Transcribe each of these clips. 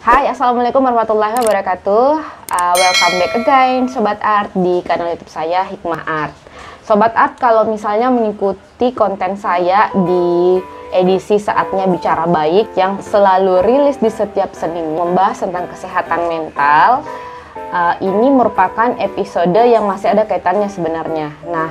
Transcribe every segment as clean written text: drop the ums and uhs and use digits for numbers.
Hai, assalamualaikum warahmatullahi wabarakatuh. Welcome back again, Sobat Art, di kanal YouTube saya Hikmah Art. Sobat Art, kalau misalnya mengikuti konten saya di edisi Saatnya Bicara Baik yang selalu rilis di setiap Senin membahas tentang kesehatan mental, ini merupakan episode yang masih ada kaitannya sebenarnya. Nah,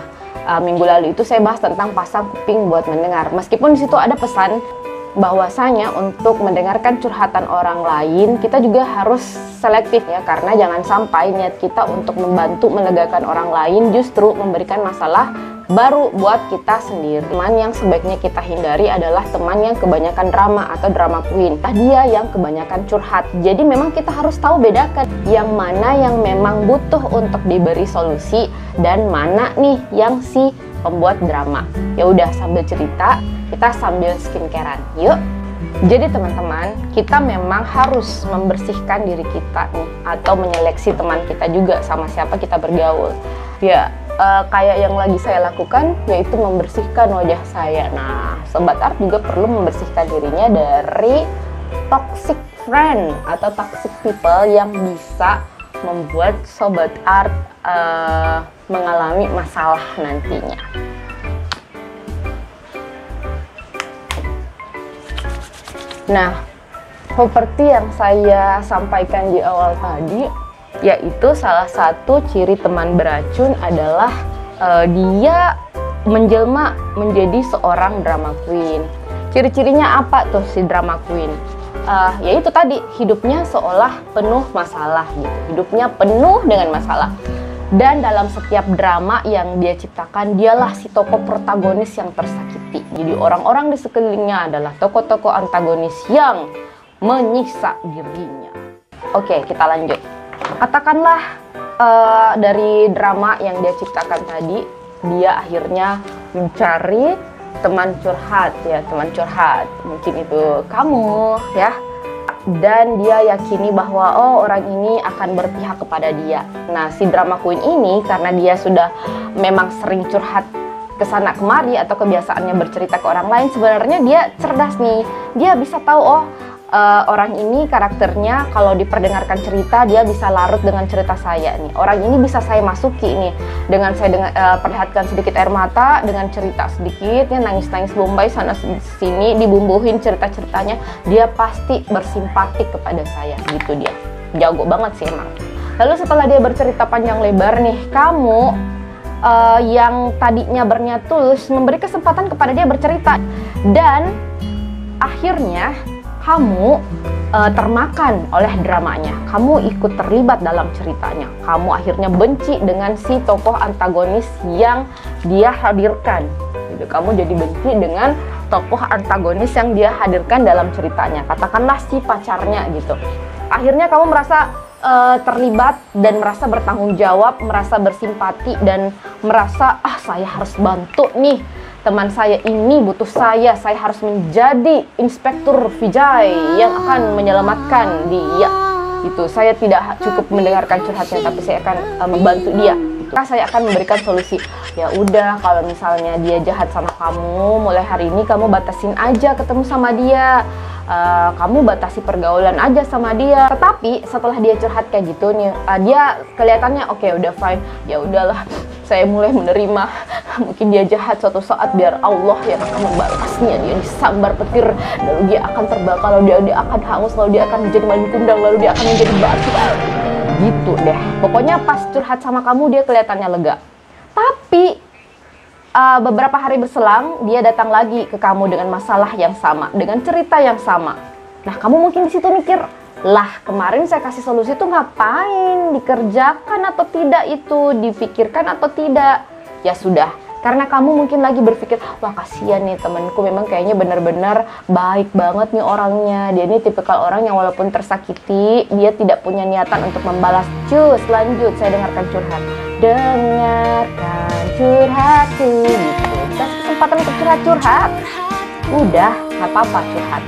minggu lalu itu saya bahas tentang pasang kuping buat mendengar. Meskipun di situ ada pesan bahwasanya untuk mendengarkan curhatan orang lain kita juga harus selektif ya, karena jangan sampai niat kita untuk membantu melegakan orang lain justru memberikan masalah baru buat kita sendiri. Teman yang sebaiknya kita hindari adalah teman yang kebanyakan drama atau drama queen. Dia yang kebanyakan curhat. Jadi memang kita harus tahu bedakan yang mana yang memang butuh untuk diberi solusi dan mana nih yang si pembuat drama. Ya udah, sambil cerita kita sambil skincarean yuk. Jadi teman-teman, kita memang harus membersihkan diri kita nih, atau menyeleksi teman kita juga sama siapa kita bergaul. Ya, kayak yang lagi saya lakukan yaitu membersihkan wajah saya. Nah, Sobat Art juga perlu membersihkan dirinya dari toxic friend atau toxic people yang bisa membuat Sobat Art mengalami masalah nantinya. Nah, seperti yang saya sampaikan di awal tadi, yaitu salah satu ciri teman beracun adalah dia menjelma menjadi seorang drama queen. Ciri-cirinya apa tuh si drama queen? Yaitu tadi, hidupnya seolah penuh masalah gitu. Hidupnya penuh dengan masalah. Dan dalam setiap drama yang dia ciptakan, dialah si tokoh protagonis yang tersakiti. Jadi orang-orang di sekelilingnya adalah tokoh-tokoh antagonis yang menyiksa dirinya. Oke, kita lanjut. Katakanlah dari drama yang dia ciptakan tadi, dia akhirnya mencari teman curhat ya, teman curhat. Mungkin itu kamu ya. Dan dia yakini bahwa orang ini akan berpihak kepada dia. Nah, si drama queen ini karena dia sudah memang sering curhat kesana kemari atau kebiasaannya bercerita ke orang lain, sebenarnya dia cerdas nih. Dia bisa tahu orang ini karakternya kalau diperdengarkan cerita dia bisa larut dengan cerita saya nih. Orang ini bisa saya masuki nih dengan saya perlihatkan sedikit air mata, dengan cerita sedikit ya, nangis-nangis bombay sana sini, dibumbuhin cerita-ceritanya, dia pasti bersimpatik kepada saya gitu. Dia jago banget sih emang. Lalu setelah dia bercerita panjang lebar nih, kamu yang tadinya berniat tulus memberi kesempatan kepada dia bercerita, dan akhirnya kamu termakan oleh dramanya. Kamu ikut terlibat dalam ceritanya. Kamu akhirnya benci dengan si tokoh antagonis yang dia hadirkan. Gitu. Kamu jadi benci dengan tokoh antagonis yang dia hadirkan dalam ceritanya. Katakanlah si pacarnya gitu. Akhirnya kamu merasa terlibat dan merasa bertanggung jawab, merasa bersimpati dan merasa saya harus bantu nih. Teman saya ini butuh saya harus menjadi Inspektur Vijay yang akan menyelamatkan dia. Gitu. Saya tidak cukup mendengarkan curhatnya, tapi saya akan membantu dia. Gitu. Saya akan memberikan solusi. Ya udah, kalau misalnya dia jahat sama kamu, mulai hari ini kamu batasin aja ketemu sama dia. Kamu batasi pergaulan aja sama dia. Tetapi setelah dia curhat kayak gitu nih, dia kelihatannya oke, udah fine. Ya udahlah, saya mulai menerima. Mungkin dia jahat suatu saat, biar Allah yang akan membalasnya. Dia disambar petir, lalu dia akan terbakar, lalu dia akan hangus, lalu dia akan menjadi malin kundang, lalu dia akan menjadi batu. Gitu deh. Pokoknya pas curhat sama kamu dia kelihatannya lega. Tapi beberapa hari berselang, dia datang lagi ke kamu dengan masalah yang sama, dengan cerita yang sama. Nah, kamu mungkin di situ mikir, lah kemarin saya kasih solusi itu ngapain? Dikerjakan atau tidak itu? Dipikirkan atau tidak? Ya sudah, karena kamu mungkin lagi berpikir, wah kasihan nih temanku, memang kayaknya benar-benar baik banget nih orangnya. Dia ini tipikal orang yang walaupun tersakiti, dia tidak punya niatan untuk membalas. Cus, lanjut, saya dengarkan curhat. Dengarkan curhatku gitu. Kasih kesempatan untuk curhat. Udah, gak apa-apa curhat.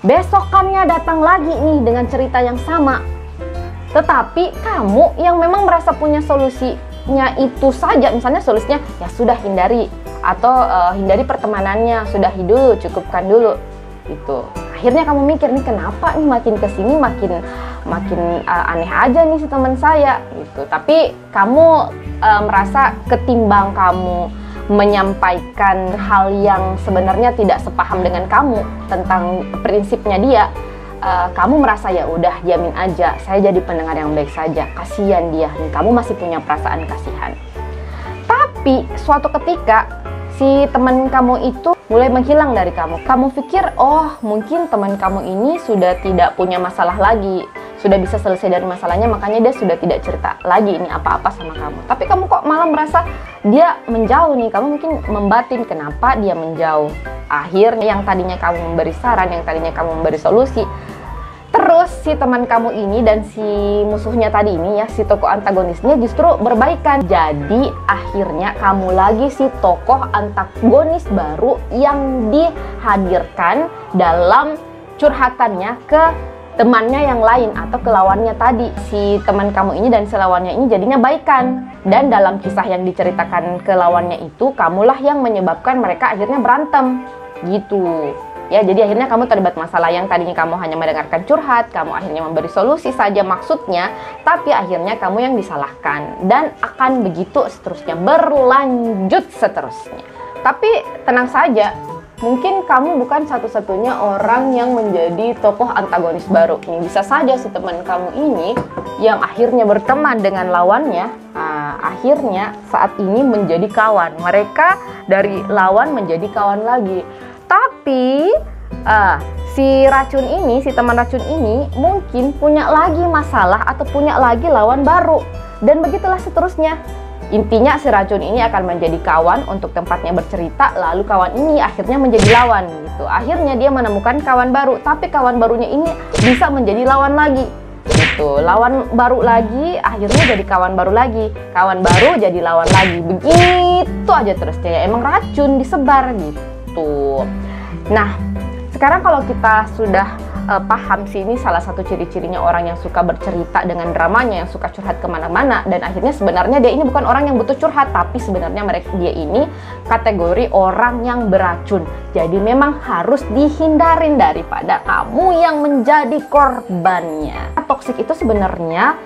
Besokannya datang lagi nih dengan cerita yang sama. Tetapi kamu yang memang merasa punya solusinya itu saja, misalnya solusinya ya sudah hindari, atau hindari pertemanannya, sudahi dulu, cukupkan dulu. Itu akhirnya kamu mikir nih, kenapa nih makin kesini makin aneh aja nih si teman saya gitu. Tapi kamu merasa ketimbang kamu menyampaikan hal yang sebenarnya tidak sepaham dengan kamu tentang prinsipnya dia, kamu merasa ya udah diamin aja, saya jadi pendengar yang baik saja, kasihan dia nih, kamu masih punya perasaan kasihan. Tapi suatu ketika si teman kamu itu mulai menghilang dari kamu. Kamu pikir, oh mungkin teman kamu ini sudah tidak punya masalah lagi, sudah bisa selesai dari masalahnya, makanya dia sudah tidak cerita lagi ini apa-apa sama kamu. Tapi kamu kok malah merasa dia menjauh nih, kamu mungkin membatin kenapa dia menjauh. Akhirnya yang tadinya kamu memberi saran, yang tadinya kamu memberi solusi, terus si teman kamu ini dan si musuhnya tadi ini ya, si tokoh antagonisnya justru berbaikan. Jadi akhirnya kamu lagi si tokoh antagonis baru yang dihadirkan dalam curhatannya ke temannya yang lain atau ke lawannya tadi. Si teman kamu ini dan si lawannya ini jadinya baikan. Dan dalam kisah yang diceritakan ke lawannya itu, kamulah yang menyebabkan mereka akhirnya berantem gitu. Ya, jadi akhirnya kamu terlibat masalah yang tadinya kamu hanya mendengarkan curhat, kamu akhirnya memberi solusi saja maksudnya, tapi akhirnya kamu yang disalahkan. Dan akan begitu seterusnya, berlanjut seterusnya. Tapi tenang saja, mungkin kamu bukan satu-satunya orang yang menjadi tokoh antagonis baru. Ini bisa saja si teman kamu ini yang akhirnya berteman dengan lawannya, akhirnya saat ini menjadi kawan. Mereka dari lawan menjadi kawan lagi. Tapi si racun ini, si teman racun ini mungkin punya lagi masalah atau punya lagi lawan baru. Dan begitulah seterusnya. Intinya si racun ini akan menjadi kawan untuk tempatnya bercerita, lalu kawan ini akhirnya menjadi lawan gitu. Akhirnya dia menemukan kawan baru, tapi kawan barunya ini bisa menjadi lawan lagi gitu. Lawan baru lagi akhirnya jadi kawan baru lagi, kawan baru jadi lawan lagi. Begitu aja terusnya ya, emang racun disebar gitu. Nah, sekarang kalau kita sudah paham sih, ini salah satu ciri-cirinya orang yang suka bercerita dengan dramanya, yang suka curhat kemana-mana, dan akhirnya sebenarnya dia ini bukan orang yang butuh curhat, tapi sebenarnya dia ini kategori orang yang beracun. Jadi memang harus dihindarin daripada kamu yang menjadi korbannya. Toksik itu sebenarnya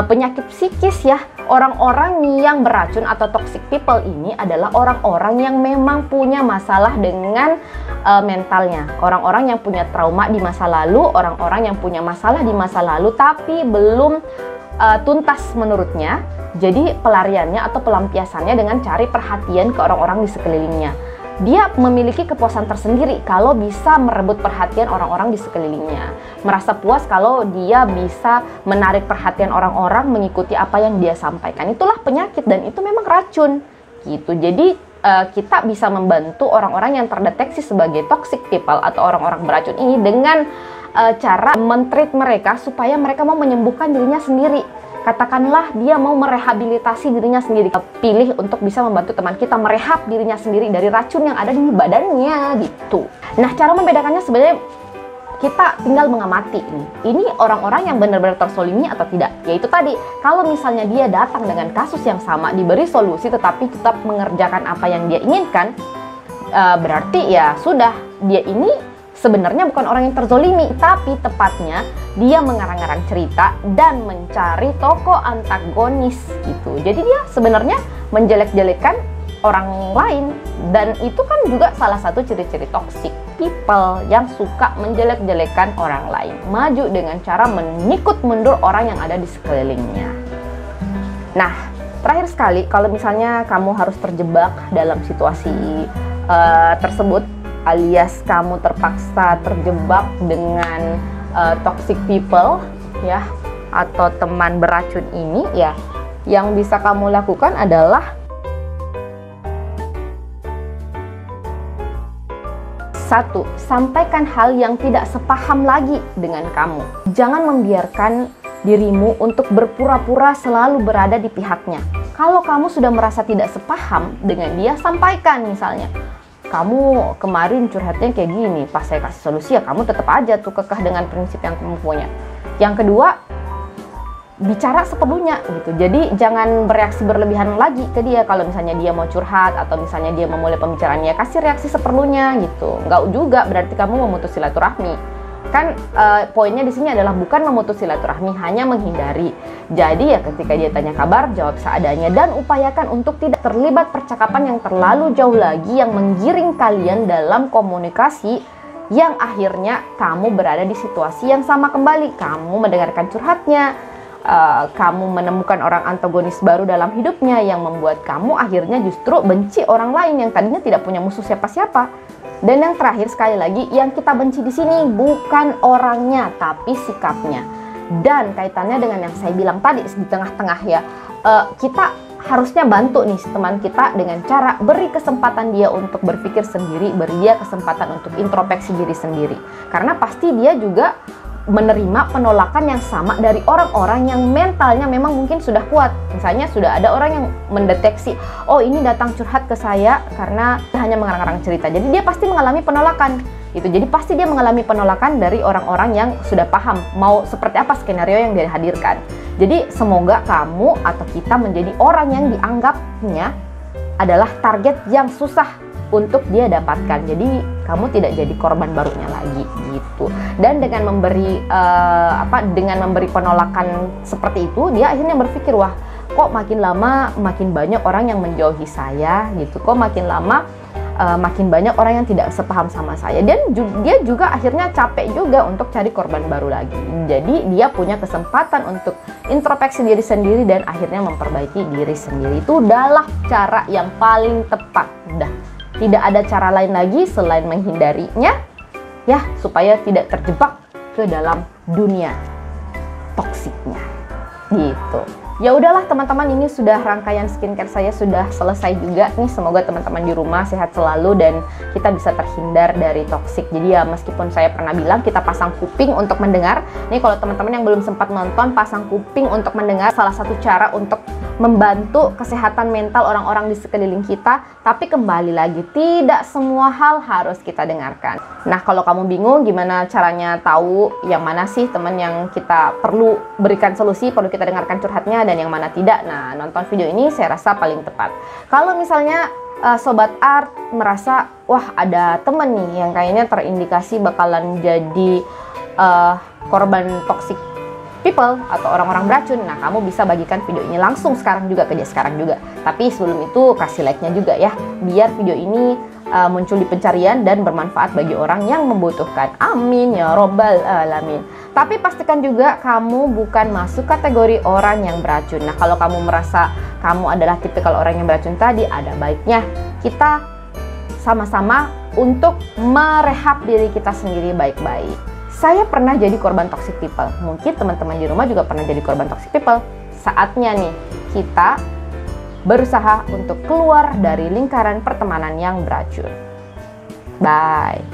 penyakit psikis ya. Orang-orang yang beracun atau toxic people ini adalah orang-orang yang memang punya masalah dengan mentalnya. Orang-orang yang punya trauma di masa lalu, orang-orang yang punya masalah di masa lalu tapi belum tuntas menurutnya. Jadi pelariannya atau pelampiasannya dengan cari perhatian ke orang-orang di sekelilingnya. Dia memiliki kepuasan tersendiri kalau bisa merebut perhatian orang-orang di sekelilingnya. Merasa puas kalau dia bisa menarik perhatian orang-orang mengikuti apa yang dia sampaikan. Itulah penyakit dan itu memang racun gitu. Jadi kita bisa membantu orang-orang yang terdeteksi sebagai toxic people atau orang-orang beracun ini dengan cara men-treat mereka supaya mereka mau menyembuhkan dirinya sendiri. Katakanlah dia mau merehabilitasi dirinya sendiri, pilih untuk bisa membantu teman kita merehab dirinya sendiri dari racun yang ada di badannya gitu. Nah, cara membedakannya sebenarnya kita tinggal mengamati ini orang-orang yang benar-benar tersolimi atau tidak. Yaitu tadi, kalau misalnya dia datang dengan kasus yang sama, diberi solusi tetapi tetap mengerjakan apa yang dia inginkan, berarti ya sudah, dia ini sebenarnya bukan orang yang terzolimi, tapi tepatnya dia mengarang-arang cerita dan mencari tokoh antagonis gitu. Jadi dia sebenarnya menjelek-jelekan orang lain, dan itu kan juga salah satu ciri-ciri toxic people yang suka menjelek-jelekan orang lain, maju dengan cara menyikut mundur orang yang ada di sekelilingnya. Nah, terakhir sekali, kalau misalnya kamu harus terjebak dalam situasi tersebut, alias kamu terpaksa terjebak dengan toxic people ya, atau teman beracun ini ya, yang bisa kamu lakukan adalah satu, sampaikan hal yang tidak sepaham lagi dengan kamu. Jangan membiarkan dirimu untuk berpura-pura selalu berada di pihaknya. Kalau kamu sudah merasa tidak sepaham dengan dia, sampaikan. Misalnya, kamu kemarin curhatnya kayak gini, pas saya kasih solusi ya kamu tetap aja tuh kekeh dengan prinsip yang kamu punya. Yang kedua, bicara seperlunya gitu. Jadi jangan bereaksi berlebihan lagi ke dia. Kalau misalnya dia mau curhat atau misalnya dia memulai pembicaraannya, kasih reaksi seperlunya gitu. Nggak juga berarti kamu memutus silaturahmi. Kan poinnya di sini adalah bukan memutus silaturahmi, hanya menghindari. Jadi ya ketika dia tanya kabar, jawab seadanya dan upayakan untuk tidak terlibat percakapan yang terlalu jauh lagi yang menggiring kalian dalam komunikasi yang akhirnya kamu berada di situasi yang sama kembali. Kamu mendengarkan curhatnya, kamu menemukan orang antagonis baru dalam hidupnya yang membuat kamu akhirnya justru benci orang lain yang tadinya tidak punya musuh siapa-siapa. Dan yang terakhir sekali lagi, yang kita benci di sini bukan orangnya, tapi sikapnya. Dan kaitannya dengan yang saya bilang tadi di tengah-tengah ya, kita harusnya bantu nih teman kita dengan cara beri kesempatan dia untuk berpikir sendiri, beri dia kesempatan untuk introspeksi diri sendiri. Karena pasti dia juga menerima penolakan yang sama dari orang-orang yang mentalnya memang mungkin sudah kuat. Misalnya sudah ada orang yang mendeteksi, oh ini datang curhat ke saya karena hanya mengarang-arang cerita. Jadi dia pasti mengalami penolakan. Jadi pasti dia mengalami penolakan dari orang-orang yang sudah paham mau seperti apa skenario yang dia hadirkan. Jadi semoga kamu atau kita menjadi orang yang dianggapnya adalah target yang susah untuk dia dapatkan. Jadi kamu tidak jadi korban barunya lagi gitu. Dan dengan memberi dengan memberi penolakan seperti itu, dia akhirnya berpikir, wah kok makin lama makin banyak orang yang menjauhi saya gitu. Kok makin lama makin banyak orang yang tidak sepaham sama saya. Dan dia juga akhirnya capek juga untuk cari korban baru lagi. Jadi dia punya kesempatan untuk introspeksi diri sendiri dan akhirnya memperbaiki diri sendiri. Itu adalah cara yang paling tepat. Tidak ada cara lain lagi selain menghindarinya ya, supaya tidak terjebak ke dalam dunia toksiknya gitu. Ya udahlah teman-teman, ini sudah rangkaian skincare saya sudah selesai juga nih. Semoga teman-teman di rumah sehat selalu dan kita bisa terhindar dari toksik. Jadi ya meskipun saya pernah bilang kita pasang kuping untuk mendengar, nih kalau teman-teman yang belum sempat nonton, pasang kuping untuk mendengar salah satu cara untuk membantu kesehatan mental orang-orang di sekeliling kita. Tapi kembali lagi, tidak semua hal harus kita dengarkan. Nah kalau kamu bingung gimana caranya tahu yang mana sih teman yang kita perlu berikan solusi, perlu kita dengarkan curhatnya, dan yang mana tidak, nah nonton video ini saya rasa paling tepat. Kalau misalnya Sobat Art merasa, wah ada temen nih yang kayaknya terindikasi bakalan jadi korban toxic people atau orang-orang beracun, nah kamu bisa bagikan video ini langsung sekarang juga ke dia sekarang juga. Tapi sebelum itu kasih like-nya juga ya, biar video ini muncul di pencarian dan bermanfaat bagi orang yang membutuhkan. Amin ya robbal alamin. Tapi pastikan juga kamu bukan masuk kategori orang yang beracun. Nah kalau kamu merasa kamu adalah tipikal orang yang beracun tadi, ada baiknya kita sama-sama untuk merehab diri kita sendiri baik-baik. Saya pernah jadi korban toxic people. Mungkin teman-teman di rumah juga pernah jadi korban toxic people. Saatnya nih kita berusaha untuk keluar dari lingkaran pertemanan yang beracun. Bye.